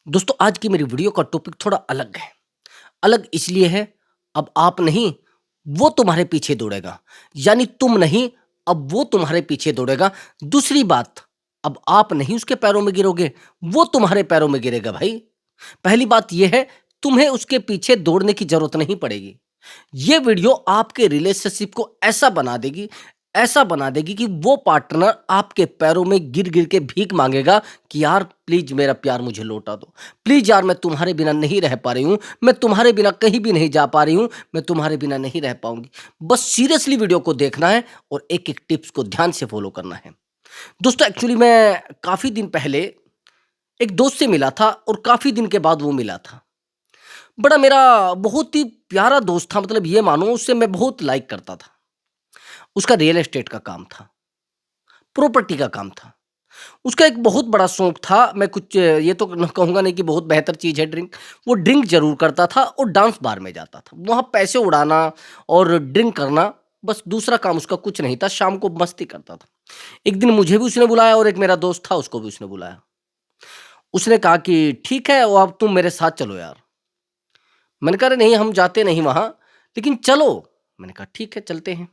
दोस्तों आज की मेरी वीडियो का टॉपिक थोड़ा अलग है। अलग इसलिए है, अब आप नहीं, वो तुम्हारे पीछे दौड़ेगा। यानी तुम नहीं, अब वो तुम्हारे पीछे दौड़ेगा। दूसरी बात, अब आप नहीं उसके पैरों में गिरोगे, वो तुम्हारे पैरों में गिरेगा भाई। पहली बात ये है, तुम्हें उसके पीछे दौड़ने की ज़रूरत नहीं पड़ेगी। ये वीडियो आपके रिलेशनशिप को ऐसा बना देगी कि वो पार्टनर आपके पैरों में गिर-गिर के भीख माँगेगा कि यार प्लीज़ मेरा प्यार मुझे लौटा दो। प्लीज़ यार मैं तुम्हारे बिना नहीं रह पा रही हूँ, मैं तुम्हारे बिना कहीं भी नहीं जा पा रही हूँ, मैं तुम्हारे बिना नहीं रह पाऊँगी। बस सीरियसली वीडियो को देखना है और एक-एक टिप्स को ध्यान से फ़ॉलो करना है। दोस्तों एक्चुअली मैं काफ़ी दिन पहले एक दोस्त से मिला था और काफ़ी दिन के बाद वो मिला था। बड़ा मेरा बहुत ही प्यारा दोस्त था, मतलब ये मानो उससे मैं बहुत लाइक करता था। उसका रियल एस्टेट का काम था, प्रॉपर्टी का काम था। उसका एक बहुत बड़ा शौक था, मैं कुछ ये तो न कहूँगा नहीं कि बहुत बेहतर चीज़ है ड्रिंक, वो ड्रिंक ज़रूर करता था और डांस बार में जाता था। वहाँ पैसे उड़ाना और ड्रिंक करना, बस दूसरा काम उसका कुछ नहीं था, शाम को मस्ती करता था। एक दिन मुझे भी उसने बुलाया और एक मेरा दोस्त था उसको भी उसने बुलाया। उसने कहा कि ठीक है, वो अब तुम मेरे साथ चलो यार। मैंने कहा अरे नहीं हम जाते नहीं वहाँ, लेकिन चलो। मैंने कहा ठीक है चलते हैं।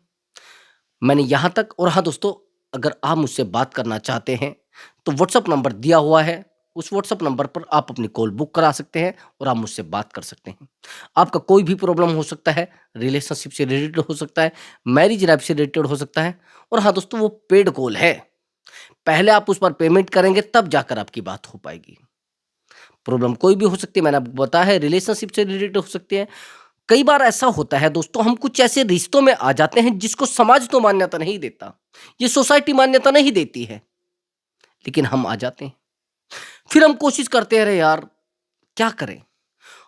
मैंने यहाँ तक, और हाँ दोस्तों, अगर आप मुझसे बात करना चाहते हैं तो व्हाट्सअप नंबर दिया हुआ है। उस व्हाट्सअप नंबर पर आप अपनी कॉल बुक करा सकते हैं और आप मुझसे बात कर सकते हैं। आपका कोई भी प्रॉब्लम हो सकता है, रिलेशनशिप से रिलेटेड हो सकता है, मैरिज लाइफ से रिलेटेड हो सकता है। और हाँ दोस्तों, वो पेड कॉल है। पहले आप उस पर पेमेंट करेंगे तब जाकर आपकी बात हो पाएगी। प्रॉब्लम कोई भी हो सकती है, मैंने आपको बताया है, रिलेशनशिप से रिलेटेड हो सकती है। कई बार ऐसा होता है दोस्तों, हम कुछ ऐसे रिश्तों में आ जाते हैं जिसको समाज तो मान्यता नहीं देता, ये सोसाइटी मान्यता नहीं देती है, लेकिन हम आ जाते हैं। फिर हम कोशिश करते हैं, अरे यार क्या करें।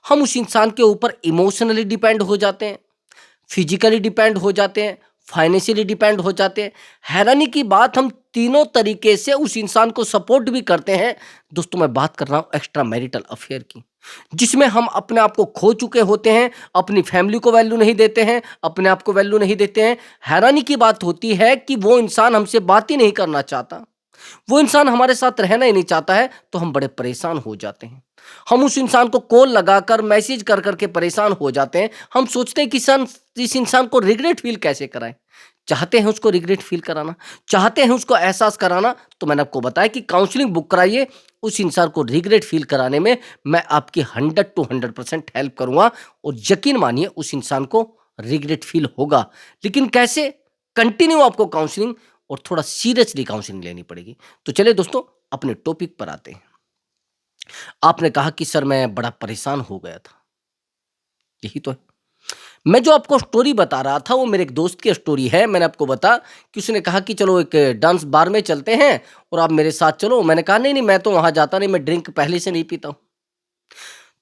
हम उस इंसान के ऊपर इमोशनली डिपेंड हो जाते हैं, फिजिकली डिपेंड हो जाते हैं, फाइनेंशियली डिपेंड हो जाते हैं। हैरानी की बात, हम तीनों तरीके से उस इंसान को सपोर्ट भी करते हैं। दोस्तों मैं बात कर रहा हूं एक्स्ट्रा मैरिटल अफेयर की, जिसमें हम अपने आप को खो चुके होते हैं, अपनी फैमिली को वैल्यू नहीं देते हैं, अपने आप को वैल्यू नहीं देते हैं। हैरानी की बात होती है कि वो इंसान हमसे बात ही नहीं करना चाहता, वो इंसान हमारे साथ रहना ही नहीं चाहता है, तो हम बड़े परेशान हो जाते हैं। हम उस इंसान को कॉल लगाकर मैसेज कर करके परेशान हो जाते हैं। हम सोचते हैं कि इस इंसान को रिग्रेट फील कैसे कराएं। चाहते हैं उसको रिग्रेट फील कराना, चाहते हैं उसको एहसास कराना, तो मैंने आपको बताया कि काउंसलिंग बुक कराइए। उस इंसान को रिग्रेट फील कराने में मैं आपकी 100 to 100% हेल्प करूंगा। और यकीन मानिए उस इंसान को रिग्रेट फील होगा। लेकिन कैसे? कंटिन्यू आपको काउंसलिंग और थोड़ा सीरियसली काउंसलिंग लेनी पड़ेगी। तो चलिए दोस्तों, अपने टॉपिक पर आते हैं। आपने कहा कि सर मैं बड़ा परेशान हो गया था, यही तो है। मैं जो आपको स्टोरी बता रहा था वो मेरे एक दोस्त की स्टोरी है। मैंने आपको बता कि उसने कहा कि चलो एक डांस बार में चलते हैं और आप मेरे साथ चलो। मैंने कहा नहीं नहीं, मैं तो वहाँ जाता नहीं, मैं ड्रिंक पहले से नहीं पीता हूँ।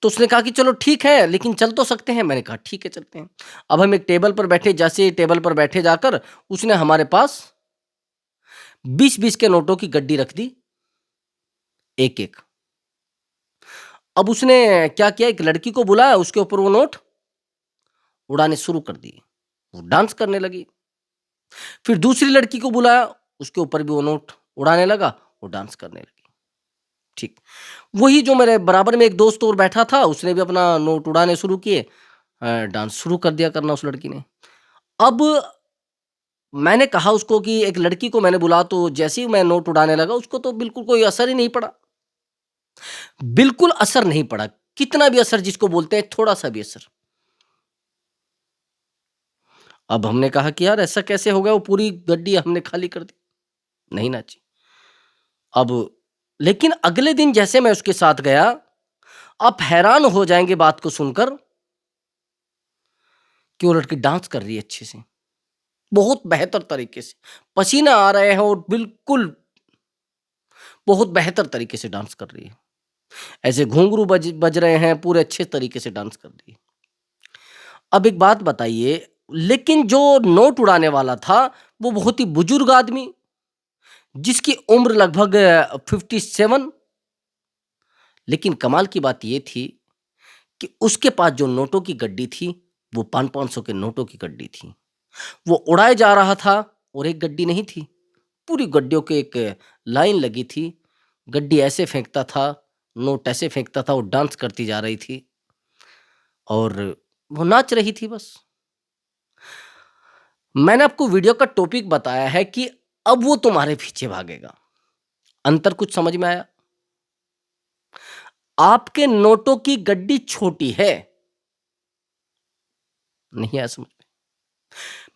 तो उसने कहा कि चलो ठीक है, लेकिन चल तो सकते हैं। मैंने कहा ठीक है चलते हैं। अब हम एक टेबल पर बैठे, जैसे टेबल पर बैठे जाकर उसने हमारे पास 20-20 के नोटों की गड्डी रख दी, एक एक। अब उसने क्या किया, एक लड़की को बुलाया, उसके ऊपर वो नोट उड़ाने शुरू कर दिए। वो डांस करने लगी। फिर दूसरी लड़की को बुलाया, उसके ऊपर भी वो नोट उड़ाने लगा, वो डांस करने लगी। ठीक। वही जो मेरे बराबर में एक दोस्त और बैठा था, उसने भी अपना नोट उड़ाने शुरू किए। डांस शुरू कर दिया करना उस लड़की ने। अब मैंने कहा उसको कि एक लड़की को मैंने बुला, तो जैसे ही मैं नोट उड़ाने लगा, उसको तो बिल्कुल कोई असर ही नहीं पड़ा। बिल्कुल असर नहीं पड़ा। कितना भी असर जिसको बोलते हैं, थोड़ा-सा भी असर। अब हमने कहा कि यार ऐसा कैसे हो गया? वो पूरी गड्डी हमने खाली कर दी। नहीं नाची। अब लेकिन अगले दिन जैसे मैं उसके साथ गया, आप हैरान हो जाएँगे बात को सुनकर कि वो लड़की डांस कर रही है अच्छे से, बहुत बेहतर तरीके से। पसीना आ रहे हैं और बिल्कुल बहुत बेहतर तरीके से डांस कर रही है। ऐसे घुंघरू बज बज रहे हैं, पूरे अच्छे तरीके से डांस कर रही है। अब एक बात बताइए, लेकिन जो नोट उड़ाने वाला था, वो बहुत ही बुजुर्ग आदमी, जिसकी उम्र लगभग 57। लेकिन कमाल की बात ये थी कि उसके पास जो नोटों की गड्डी थी, वो 500-500 के नोटों की गड्डी थी। वो उड़ाए जा रहा था और एक गड्डी नहीं थी, पूरी गड्डियों की एक लाइन लगी थी। गड्डी ऐसे फेंकता था, नोट ऐसे फेंकता था, वो डांस करती जा रही थी और वो नाच रही थी बस। मैंने आपको वीडियो का टॉपिक बताया है कि अब वो तुम्हारे पीछे भागेगा। अंतर कुछ समझ में आया? आपके नोटों की गड्डी छोटी है, नहीं आया समझ में?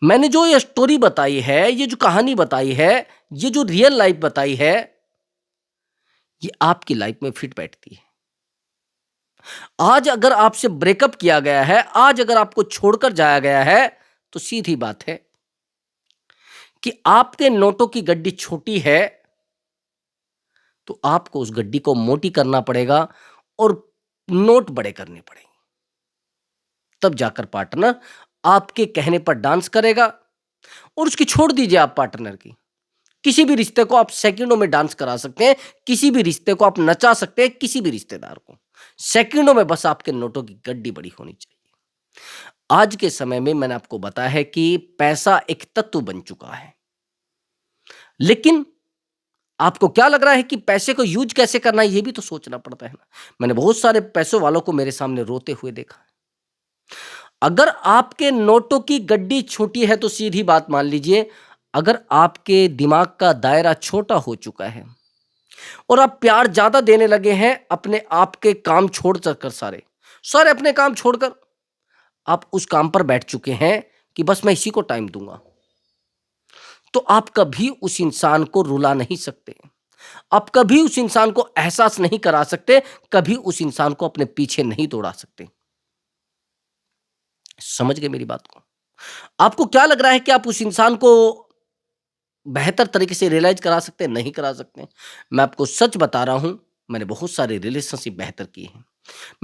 मैंने जो ये स्टोरी बताई है, ये जो कहानी बताई है, ये जो रियल लाइफ बताई है, ये आपकी लाइफ में फिट बैठती है। आज अगर आपसे ब्रेकअप किया गया है, आज अगर आपको छोड़कर जाया गया है, तो सीधी बात है कि आपके नोटों की गड्डी छोटी है, तो आपको उस गड्डी को मोटी करना पड़ेगा और नोट बड़े करने पड़ेंगे। तब जाकर पार्टनर आपके कहने पर डांस करेगा। और उसकी छोड़ दीजिए आप पार्टनर की, किसी भी रिश्ते को आप सेकंडों में डांस करा सकते हैं, किसी भी रिश्ते को आप नचा सकते हैं, किसी भी रिश्तेदार को सेकंडों में। बस आपके नोटों की गड्डी बड़ी होनी चाहिए। आज के समय में मैंने आपको बताया है कि पैसा एक तत्व बन चुका है, लेकिन आपको क्या लग रहा है कि पैसे को यूज कैसे करना है, ये भी तो सोचना पड़ता है ना। मैंने बहुत सारे पैसों वालों को मेरे सामने रोते हुए देखा है। अगर आपके नोटों की गड्डी छोटी है तो सीधी बात मान लीजिए, अगर आपके दिमाग का दायरा छोटा हो चुका है और आप प्यार ज्यादा देने लगे हैं, अपने आप के काम छोड़ कर सारे सारे अपने काम छोड़कर आप उस काम पर बैठ चुके हैं कि बस मैं इसी को टाइम दूंगा, तो आप कभी उस इंसान को रुला नहीं सकते। आप कभी उस इंसान को एहसास नहीं करा सकते, कभी उस इंसान को अपने पीछे नहीं दौड़ा सकते। समझ गए मेरी बात को? आपको क्या लग रहा है कि आप उस इंसान को बेहतर तरीके से रियलाइज करा सकते हैं? नहीं करा सकते। मैं आपको सच बता रहा हूं, मैंने बहुत सारे रिलेशनशिप बेहतर किए हैं,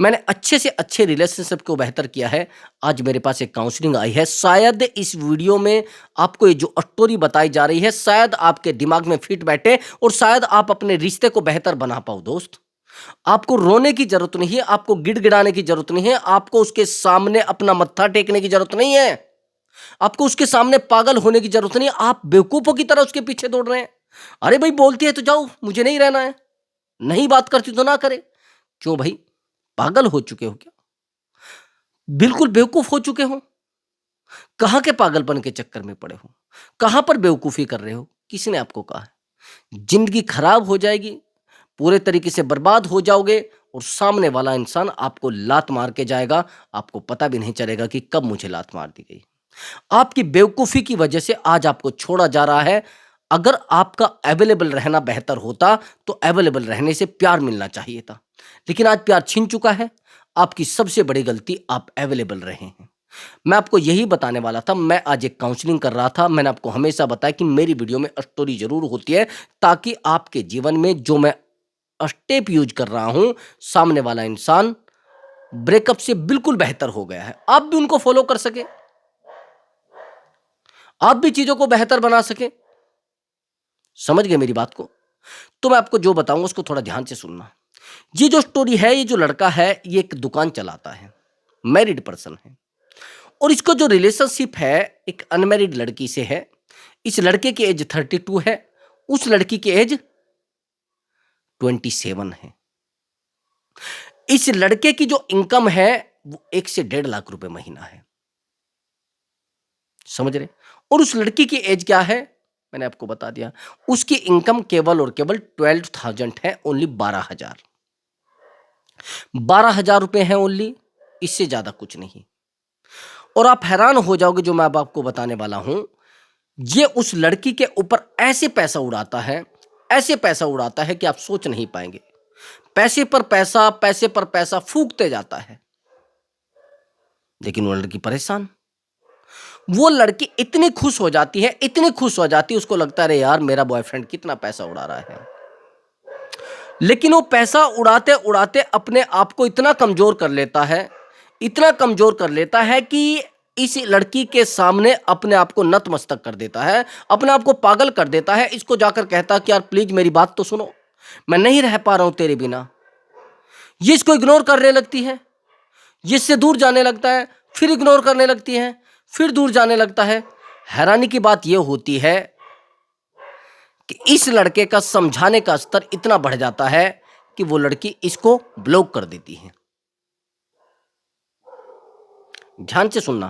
मैंने अच्छे से अच्छे रिलेशनशिप को बेहतर किया है। आज मेरे पास एक काउंसलिंग आई है, शायद इस वीडियो में आपको ये जो स्टोरी बताई जा रही है, शायद आपके दिमाग में फिट बैठे और शायद आप अपने रिश्ते को बेहतर बना पाओ। दोस्त, आपको रोने की जरूरत नहीं है, आपको गिड़गिड़ाने की जरूरत नहीं है, आपको उसके सामने अपना मत्था टेकने की जरूरत नहीं है, आपको उसके सामने पागल होने की जरूरत नहीं है। आप बेवकूफों की तरह उसके पीछे दौड़ रहे हैं। अरे भाई, बोलती है तो जाओ, मुझे नहीं रहना है, नहीं बात करती तो ना करे। क्यों भाई, पागल हो चुके हो क्या? बिल्कुल बेवकूफ हो चुके हो? कहां के पागलपन के चक्कर में पड़े हो? कहां पर बेवकूफी कर रहे हो? किसने आपको कहा है? जिंदगी खराब हो जाएगी, पूरे तरीके से बर्बाद हो जाओगे और सामने वाला इंसान आपको लात मार के जाएगा, आपको पता भी नहीं चलेगा कि कब मुझे लात मार दी गई। आपकी बेवकूफी की वजह से आज आपको छोड़ा जा रहा है। अगर आपका अवेलेबल रहना बेहतर होता तो अवेलेबल रहने से प्यार मिलना चाहिए था, लेकिन आज प्यार छीन चुका है। आपकी सबसे बड़ी गलती, आप अवेलेबल रहे हैं। मैं आपको यही बताने वाला था। मैं आज एक काउंसलिंग कर रहा था। मैंने आपको हमेशा बताया कि मेरी वीडियो में स्टोरी जरूर होती है, ताकि आपके जीवन में जो मैं स्टेप यूज कर रहा हूं, सामने वाला इंसान ब्रेकअप से बिल्कुल बेहतर हो गया है, आप भी उनको फॉलो कर सके, आप भी चीजों को बेहतर बना सके। समझ गए मेरी बात को? तो मैं आपको जो बताऊंगा उसको थोड़ा ध्यान से सुनना। ये जो स्टोरी है, ये जो लड़का है, ये एक दुकान चलाता है, मैरिड पर्सन है, और इसको जो रिलेशनशिप है एक अनमैरिड लड़की से है। इस लड़के की एज 32 है, उस लड़की की एज 27 है। इस लड़के की जो इनकम है वो 1 से 1.5 लाख रुपए महीना है। समझ रहे? और उस लड़की की एज क्या है, मैंने आपको बता दिया। उसकी इनकम केवल और केवल 12,000 है, ओनली 12,000 रुपए है ओनली, इससे ज्यादा कुछ नहीं। और आप हैरान हो जाओगे जो मैं अब आपको बताने वाला हूं। ये उस लड़की के ऊपर ऐसे पैसा उड़ाता है, ऐसे पैसा उड़ाता है कि आप सोच नहीं पाएंगे। पैसे पर पैसा, पैसे पर पैसा फूकते जाता है, लेकिन वो लड़की परेशान। वो लड़की इतनी खुश हो जाती है, इतनी खुश हो जाती है, उसको लगता है अरे यार मेरा बॉयफ्रेंड कितना पैसा उड़ा रहा है। लेकिन वो पैसा उड़ाते उड़ाते अपने आप को इतना कमजोर कर लेता है, इतना कमजोर कर लेता है कि इस लड़की के सामने अपने आप को नतमस्तक कर देता है, अपने आप को पागल कर देता है। इसको जाकर कहता है कि यार प्लीज मेरी बात तो सुनो, मैं नहीं रह पा रहा हूं तेरे बिना। ये इसको इग्नोर करने लगती है, ये इससे दूर जाने लगता है, फिर इग्नोर करने लगती है, फिर दूर जाने लगता है। हैरानी की बात यह होती है कि इस लड़के का समझाने का स्तर इतना बढ़ जाता है कि वो लड़की इसको ब्लॉक कर देती है। ध्यान से सुनना।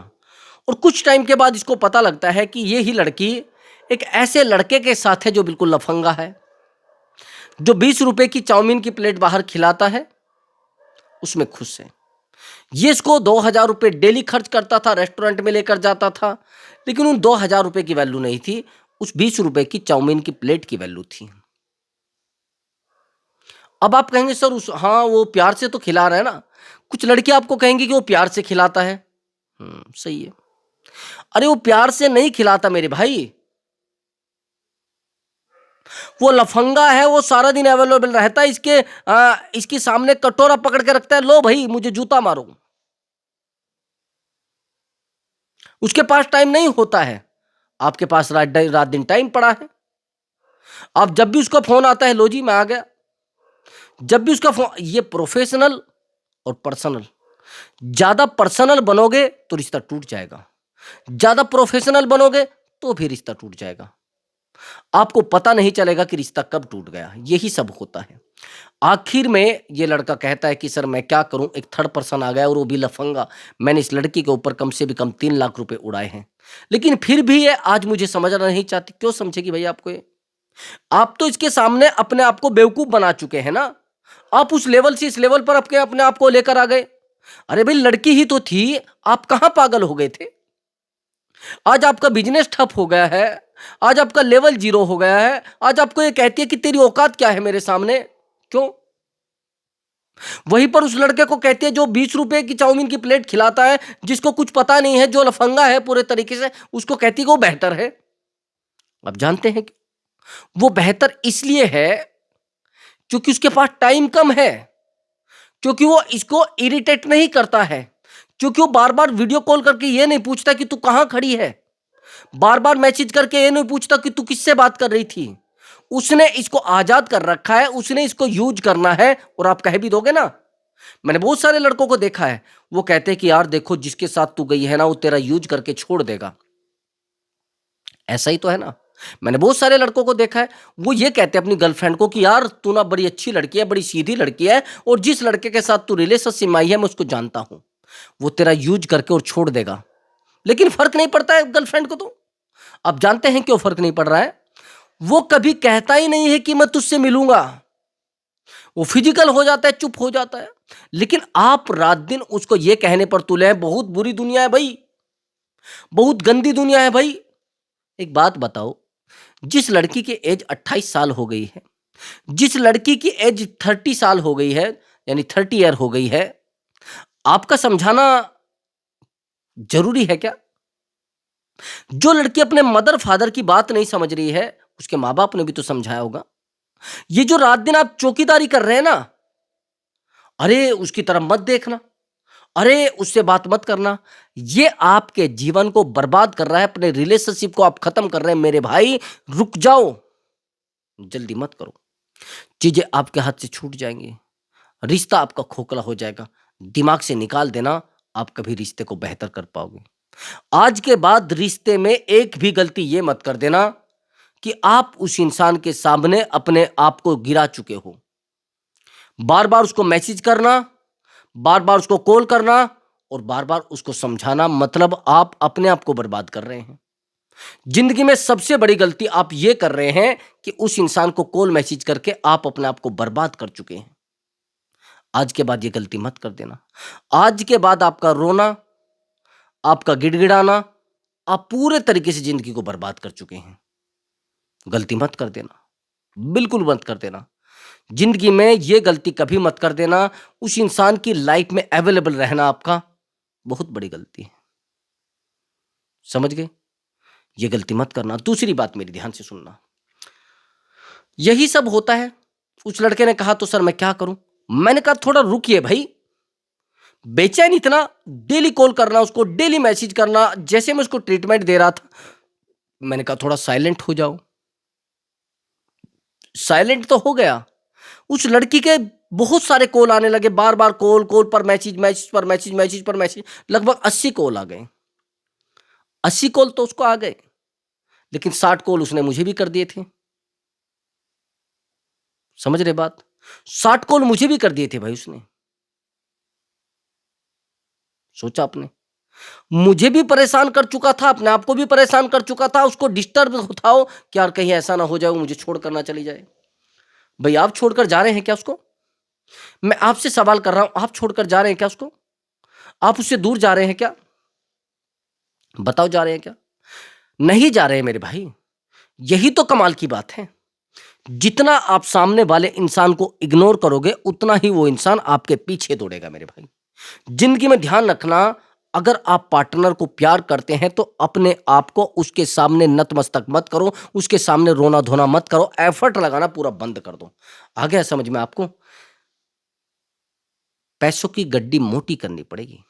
और कुछ टाइम के बाद इसको पता लगता है कि ये ही लड़की एक ऐसे लड़के के साथ है जो बिल्कुल लफंगा है, जो 20 रुपए की चाउमीन की प्लेट बाहर खिलाता है, उसमें खुश है। ये इसको 2000 रुपये डेली खर्च करता था, रेस्टोरेंट में लेकर जाता था, लेकिन उन 2000 रुपये की वैल्यू नहीं थी, उस 20 रुपए की चाउमीन की प्लेट की वैल्यू थी। अब आप कहेंगे सर हाँ वो प्यार से तो खिला रहा है ना। कुछ लड़की आपको कहेंगी कि वो प्यार से खिलाता है। सही है। अरे वो प्यार से नहीं खिलाता मेरे भाई, वो लफंगा है, वो सारा दिन अवेलेबल रहता है, इसके सामने कटोरा पकड़ के रखता है, लो भाई मुझे जूता मारो। उसके पास टाइम नहीं होता है, आपके पास रात दिन टाइम पड़ा है। आप जब भी उसका फोन आता है, लो जी मैं आ गया। जब भी उसका फोन, ये प्रोफेशनल और पर्सनल, ज्यादा पर्सनल बनोगे तो रिश्ता टूट जाएगा, ज्यादा प्रोफेशनल बनोगे तो भी रिश्ता टूट जाएगा। आपको पता नहीं चलेगा कि रिश्ता कब टूट गया। यही सब होता है। आखिर में ये लड़का कहता है कि सर मैं क्या करूं, एक थर्ड पर्सन आ गया और वो भी लफंगा। मैंने इस लड़की के ऊपर कम से भी कम 3 लाख रुपए उड़ाए हैं, लेकिन फिर भी ये आज मुझे समझना नहीं चाहती। क्यों समझेगी भाई आपको ये? आप तो इसके सामने अपने आप को बेवकूफ बना चुके हैं ना। आप उस लेवल से इस लेवल पर अपने आप को लेकर आ गए। अरे भाई लड़की ही तो थी, आप कहां पागल हो गए थे? आज आपका बिजनेस ठप हो गया है, आज आपका लेवल 0 हो गया है, आज आपको ये कहती है कि तेरी औकात क्या है मेरे सामने। क्यों? वहीं पर उस लड़के को कहती है जो 20 रुपए की चाउमीन की प्लेट खिलाता है, जिसको कुछ पता नहीं है, जो लफंगा है पूरे तरीके से, उसको कहती है कि वो बेहतर है। अब जानते हैं कि वो बेहतर इसलिए है क्योंकि उसके पास टाइम कम है, क्योंकि वो इसको इरिटेट नहीं करता है, क्योंकि वो बार बार वीडियो कॉल करके ये नहीं पूछता कि तू कहां खड़ी है, बार बार मैसेज करके ये नहीं पूछता कि तू किससे बात कर रही थी। उसने इसको आजाद कर रखा है, उसने इसको यूज करना है। और आप कह भी दोगे ना, मैंने बहुत सारे लड़कों को देखा है, वो कहते हैं कि यार देखो जिसके साथ तू गई है ना, वो तेरा यूज करके छोड़ देगा। ऐसा ही तो है ना। मैंने बहुत सारे लड़कों को देखा है, वो ये कहते हैं अपनी गर्लफ्रेंड को कि यार तू ना बड़ी अच्छी लड़की है, बड़ी सीधी लड़की है, और जिस लड़के के साथ तू रिलेशनशिप में आई है मैं उसको जानता हूं, वो तेरा यूज करके और छोड़ देगा। लेकिन फर्क नहीं पड़ता है गर्लफ्रेंड को। तो अब जानते हैं क्यों फर्क नहीं पड़ रहा है? वो कभी कहता ही नहीं है कि मैं तुझसे मिलूंगा, वो फिजिकल हो जाता है, चुप हो जाता है। लेकिन आप रात दिन उसको ये कहने पर तुले हैं, बहुत बुरी दुनिया है भाई, बहुत गंदी दुनिया है भाई। एक बात बताओ, जिस लड़की की एज 28 साल हो गई है, जिस लड़की की एज 30 साल हो गई है, यानी 30 ईयर हो गई है, आपका समझाना जरूरी है क्या? जो लड़की अपने मदर फादर की बात नहीं समझ रही है, उसके माँ बाप ने भी तो समझाया होगा। ये जो रात दिन आप चौकीदारी कर रहे हैं ना, अरे उसकी तरफ मत देखना, अरे उससे बात मत करना, ये आपके जीवन को बर्बाद कर रहा है, अपने रिलेशनशिप को आप खत्म कर रहे हैं। मेरे भाई रुक जाओ, जल्दी मत करो, चीजें आपके हाथ से छूट जाएंगी, रिश्ता आपका खोखला हो जाएगा। दिमाग से निकाल देना, आप कभी रिश्ते को बेहतर कर पाओगे। आज के बाद रिश्ते में एक भी गलती ये मत कर देना कि आप उस इंसान के सामने अपने आप को गिरा चुके हो। बार बार उसको मैसेज करना, बार बार उसको कॉल करना और बार बार उसको समझाना, मतलब आप अपने आप को बर्बाद कर रहे हैं। जिंदगी में सबसे बड़ी गलती आप ये कर रहे हैं कि उस इंसान को कॉल मैसेज करके आप अपने आप को बर्बाद कर चुके हैं। आज के बाद ये गलती मत कर देना। आज के बाद आपका रोना, आपका गिड़गिड़ाना, आप पूरे तरीके से जिंदगी को बर्बाद कर चुके हैं। गलती मत कर देना, बिल्कुल मत कर देना। जिंदगी में ये गलती कभी मत कर देना, उस इंसान की लाइफ में अवेलेबल रहना आपका बहुत बड़ी गलती है। समझ गए? ये गलती मत करना। दूसरी बात मेरी ध्यान से सुनना, यही सब होता है। उस लड़के ने कहा तो सर मैं क्या करूं? मैंने कहा थोड़ा रुकिए भाई, बेचैन इतना, डेली कॉल करना उसको, डेली मैसेज करना, जैसे मैं उसको ट्रीटमेंट दे रहा था, मैंने कहा थोड़ा साइलेंट हो जाओ। साइलेंट तो हो गया। उस लड़की के बहुत सारे कॉल आने लगे, बार बार कॉल, कॉल पर मैसेज, मैसेज पर मैसेज, मैसेज पर मैसेज, लगभग 80 कॉल आ गए। 80 कॉल तो उसको आ गए, लेकिन 60 कॉल उसने मुझे भी कर दिए थे। समझ रहे बात? 60 कॉल मुझे भी कर दिए थे भाई उसने। सोचा आपने? मुझे भी परेशान कर चुका था, अपने आप को भी परेशान कर चुका था, उसको डिस्टर्ब होता हो कि यार कहीं ऐसा ना हो जाए वो मुझे छोड़कर ना चली जाए। भाई आप छोड़कर जा रहे हैं क्या उसको? मैं आपसे सवाल कर रहा हूं, आप छोड़कर जा रहे हैं क्या उसको? आप उससे दूर जा रहे हैं क्या? बताओ जा रहे हैं क्या? नहीं जा रहे हैं मेरे भाई। यही तो कमाल की बात है। जितना आप सामने वाले इंसान को इग्नोर करोगे उतना ही वो इंसान आपके पीछे दौड़ेगा मेरे भाई। जिंदगी में ध्यान रखना, अगर आप पार्टनर को प्यार करते हैं तो अपने आप को उसके सामने नतमस्तक मत करो, उसके सामने रोना धोना मत करो, एफर्ट लगाना पूरा बंद कर दो। आ गया समझ में आपको? पैसों की गड्डी मोटी करनी पड़ेगी,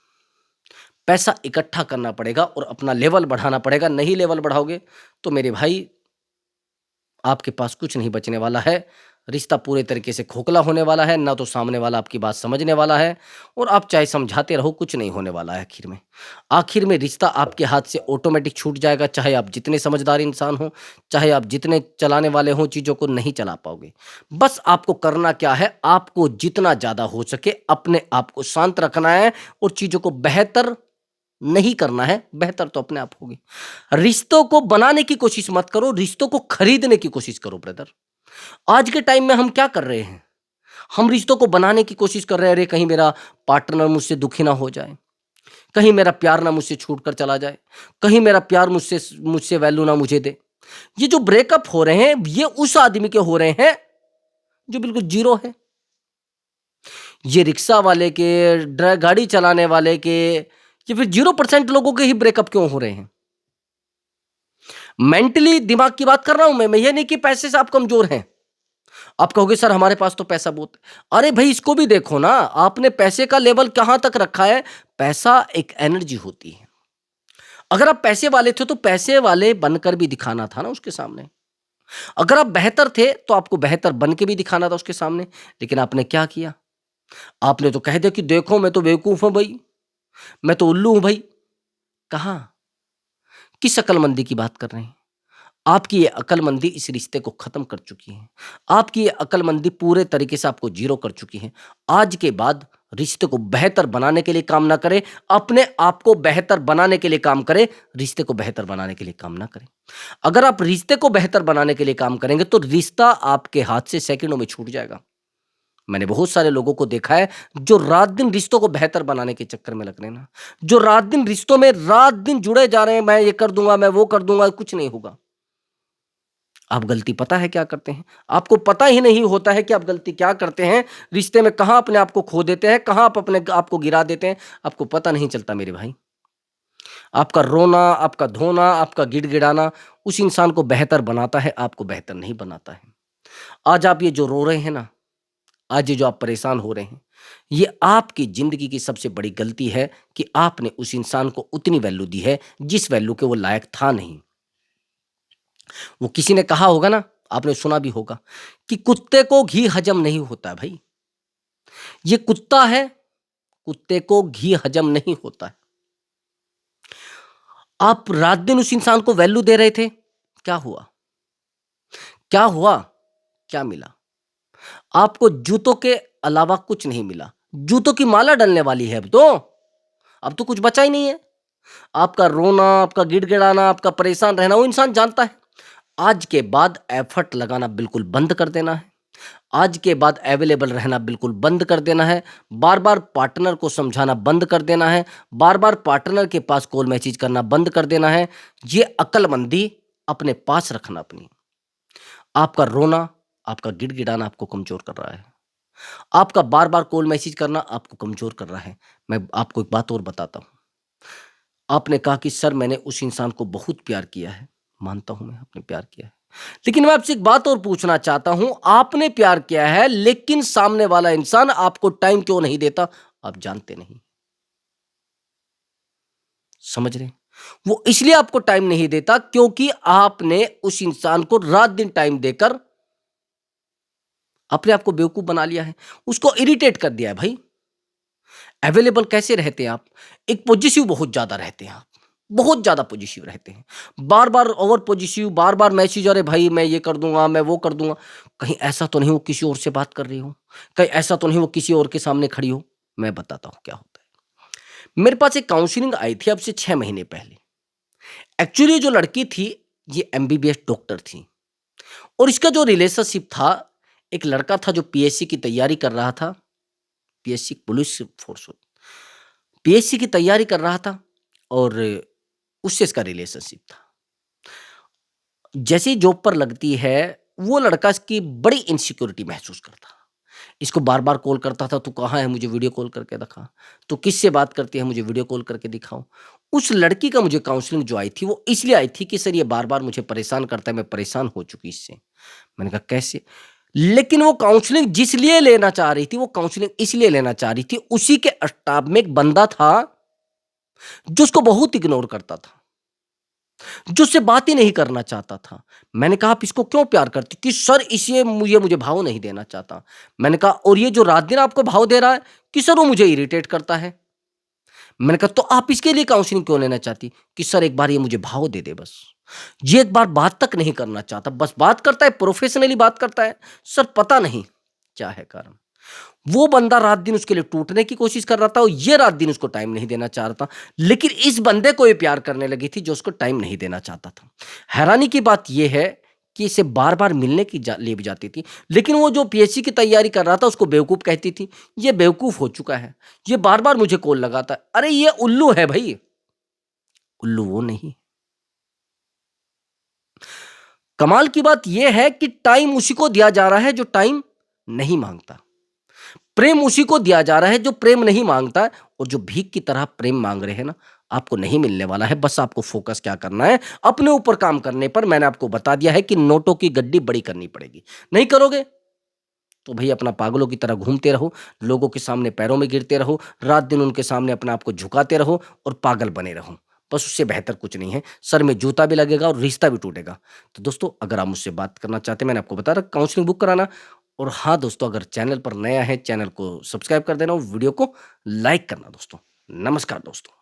पैसा इकट्ठा करना पड़ेगा और अपना लेवल बढ़ाना पड़ेगा। नहीं लेवल बढ़ाओगे तो मेरे भाई आपके पास कुछ नहीं बचने वाला है। रिश्ता पूरे तरीके से खोखला होने वाला है, ना तो सामने वाला आपकी बात समझने वाला है, और आप चाहे समझाते रहो कुछ नहीं होने वाला है। आखिर में रिश्ता आपके हाथ से ऑटोमेटिक छूट जाएगा, चाहे आप जितने समझदार इंसान हो, चाहे आप जितने चलाने वाले हो, चीज़ों को नहीं चला पाओगे। बस आपको करना क्या है, आपको जितना ज़्यादा हो सके अपने आप को शांत रखना है और चीज़ों को बेहतर नहीं करना है, बेहतर तो अपने आप होगी। रिश्तों को बनाने की कोशिश मत करो, रिश्तों को खरीदने की कोशिश करो ब्रदर। आज के टाइम में हम क्या कर रहे हैं? हम रिश्तों को बनाने की कोशिश कर रहे हैं, अरे कहीं मेरा पार्टनर मुझसे दुखी ना हो जाए, कहीं मेरा प्यार ना मुझसे छूट कर चला जाए, कहीं मेरा प्यार मुझसे मुझसे वैल्यू ना मुझे दे। ये जो ब्रेकअप हो रहे हैं ये उस आदमी के हो रहे हैं जो बिल्कुल जीरो है। ये रिक्शा वाले के, गाड़ी चलाने वाले के, ये फिर 0% लोगों के ही ब्रेकअप क्यों हो रहे हैं? मेंटली दिमाग की बात कर रहा हूं मैं ये नहीं कि पैसे से आप कमजोर हैं। आप कहोगे सर हमारे पास तो पैसा बहुत है। अरे भाई इसको भी देखो ना, आपने पैसे का लेवल कहां तक रखा है? पैसा एक एनर्जी होती है। अगर आप पैसे वाले थे तो पैसे वाले बनकर भी दिखाना था ना उसके सामने। अगर आप बेहतर थे तो आपको बेहतर बन के भी दिखाना था उसके सामने। लेकिन आपने क्या किया? आपने तो कह दिया कि देखो मैं तो बेवकूफ हूं भाई, मैं तो उल्लू हूं भाई। कहां? किस अक्लमंदी की बात कर रहे हैं? आपकी ये अक्लमंदी इस रिश्ते को खत्म कर चुकी है। आपकी ये अक्लमंदी पूरे तरीके से आपको जीरो कर चुकी है। आज के बाद रिश्ते को बेहतर बनाने के लिए काम ना करें, अपने आप को बेहतर बनाने के लिए काम करें, रिश्ते को बेहतर बनाने के लिए काम ना करें। अगर आप रिश्ते को बेहतर बनाने के लिए काम करेंगे तो रिश्ता आपके हाथ से सेकंडों में छूट जाएगा। मैंने बहुत सारे लोगों को देखा है जो रात दिन रिश्तों को बेहतर बनाने के चक्कर में लग रहे हैं ना, जो रात दिन रिश्तों में रात दिन जुड़े जा रहे हैं, मैं ये कर दूंगा, मैं वो कर दूंगा, कुछ नहीं होगा। आप गलती पता है क्या करते हैं? आपको पता ही नहीं होता है कि आप गलती क्या करते हैं, रिश्ते में कहां अपने आप को खो देते हैं, कहां आप अपने आप को गिरा देते हैं, आपको पता नहीं चलता मेरे भाई। आपका रोना, आपका धोना, आपका गिड़गिड़ाना उस इंसान को बेहतर बनाता है, आपको बेहतर नहीं बनाता है। आज आप ये जो रो रहे हैं ना, आज ये जो आप परेशान हो रहे हैं, ये आपकी जिंदगी की सबसे बड़ी गलती है कि आपने उस इंसान को उतनी वैल्यू दी है जिस वैल्यू के वो लायक था नहीं। वो किसी ने कहा होगा ना, आपने सुना भी होगा कि कुत्ते को घी हजम नहीं होता भाई। ये कुत्ता है, कुत्ते को घी हजम नहीं होता है। आप रात दिन उस इंसान को वैल्यू दे रहे थे, क्या हुआ? क्या हुआ? क्या मिला? आपको जूतों के अलावा कुछ नहीं मिला। जूतों की माला डलने वाली है अब तो कुछ बचा ही नहीं है। आपका रोना, आपका गिड़गिड़ाना, आपका परेशान रहना वो इंसान जानता है। आज के बाद एफर्ट लगाना बिल्कुल बंद कर देना है। आज के बाद अवेलेबल रहना बिल्कुल बंद कर देना है। बार बार पार्टनर को समझाना बंद कर देना है। बार बार पार्टनर के पास कॉल मैसेज करना बंद कर देना है। ये अक्लमंदी अपने पास रखना अपनी। आपका रोना, आपका गिड़गिड़ाना आपको कमजोर कर रहा है। आपका बार बार कॉल मैसेज करना आपको कमजोर कर रहा है। मैं आपको एक बात और बताता हूँ। आपने कहा कि सर मैंने उस इंसान को बहुत प्यार किया है। मानता हूं मैं आपने प्यार किया है, लेकिन मैं आपसे एक बात और पूछना चाहता हूं। आपने प्यार किया है लेकिन सामने वाला इंसान आपको टाइम क्यों नहीं देता? आप जानते नहीं। समझ रहे हैं? वो इसलिए आपको टाइम नहीं देता क्योंकि आपने उस इंसान को रात दिन टाइम देकर अपने आप को बेवकूफ बना लिया है, उसको इरिटेट कर दिया है। भाई अवेलेबल कैसे रहते हैं आप? एक पॉजिटिव बहुत ज्यादा रहते हैं आप। बहुत ज़्यादा पॉजिटिव रहते हैं। बार-बार ओवर पॉजिटिव, बार-बार मैसेज, अरे भाई मैं ये कर दूँगा, मैं वो कर दूँगा। कहीं ऐसा तो नहीं वो किसी और से बात कर रही हो? कहीं ऐसा तो नहीं वो किसी और के सामने खड़ी हो? मैं बताता हूँ क्या होता है। मेरे पास एक काउंसलिंग आई थी अब से 6 महीने पहले। एक्चुअली जो लड़की थी, ये एमबीबीएस डॉक्टर थी और इसका जो रिलेशनशिप था, एक लड़का था जो पीएससी की तैयारी कर रहा था। पीएससी पुलिस फोर्स, पीएससी की तैयारी कर रहा था और उससे इसका रिलेशनशिप था। जैसे ही जॉब पर लगती है, वो लड़का इसकी बड़ी इनसिक्योरिटी महसूस करता। इसको बार-बार कॉल करता था, "तू कहाँ है? मुझे वीडियो कॉल करके दिखा। तू किससे बात करती है? मुझे वीडियो कॉल करके दिखाओ।" उस लड़की का मुझे काउंसलिंग जो आई थी, वो इसलिए आई थी कि सर ये बार-बार मुझे परेशान करता है, मैं परेशान हो चुकी इससे। मैंने कहा कैसे? लेकिन वो काउंसलिंग जिस लिए लेना चाह रही थी, वो काउंसलिंग इसलिए लेना चाह रही थी, उसी के स्टाफ में एक बंदा था, जो उसको बहुत इग्नोर करता था। जो उससे बात ही नहीं करना चाहता था। मैंने कहा आप इसको क्यों प्यार करती? कि सर इसे मुझे भाव नहीं देना चाहता। मैंने कहा और ये जो रात-दिन आपको भाव दे रहा है? कि सर वो मुझे इरिटेट करता है। मैंने कहा तो आप इसके लिए काउंसलिंग क्यों लेना चाहती? कि सर एक बार ये मुझे भाव दे दे बस। ये एक बार बात तक नहीं करना चाहता, बस बात करता है, प्रोफेशनली बात करता है। सर पता नहीं क्या है कारण। वो बंदा रात-दिन उसके लिए टूटने की कोशिश कर रहा था और ये रात-दिन उसको टाइम नहीं देना चाह रहा था। लेकिन इस बंदे को ये प्यार करने लगी थी जो उसको टाइम नहीं देना चाहता था। हैरानी की बात ये है कि इसे बार-बार मिलने की लिए भी जाती थी। लेकिन वो जो पीएससी की तैयारी कर रहा था उसको बेवकूफ़ कहती थी। ये बेवकूफ़ हो चुका है। ये बार-बार मुझे कॉल लगाता है। अरे ये उल्लू है भई, उल्लू वो नहीं। कमाल की बात ये है कि टाइम उसी को दिया जा रहा है जो टाइम नहीं माँगता। प्रेम उसी को दिया जा रहा है जो प्रेम नहीं माँगता है और जो भीख की तरह प्रेम माँग रहे हैं ना, आपको नहीं मिलने वाला है। बस आपको फ़ोकस क्या करना है, अपने ऊपर काम करने पर। मैंने आपको बता दिया है कि नोटों की गड्डी बड़ी करनी पड़ेगी। नहीं करोगे, तो भई अपना पागलों की तरह घूमते रहो, लोगों के सामने पैरों में गिरते रहो, रात-दिन उनके सामने अपने आप को झुकाते रहो और पागल बने रहो। बस उससे बेहतर कुछ नहीं है। सर में जूता भी लगेगा और रिश्ता भी टूटेगा। तो दोस्तों अगर आप मुझसे बात करना चाहते हैं, मैंने आपको बता रहा काउंसलिंग बुक कराना। और हाँ दोस्तों, अगर चैनल पर नया है, चैनल को सब्सक्राइब कर देना और वीडियो को लाइक करना दोस्तों। नमस्कार दोस्तों।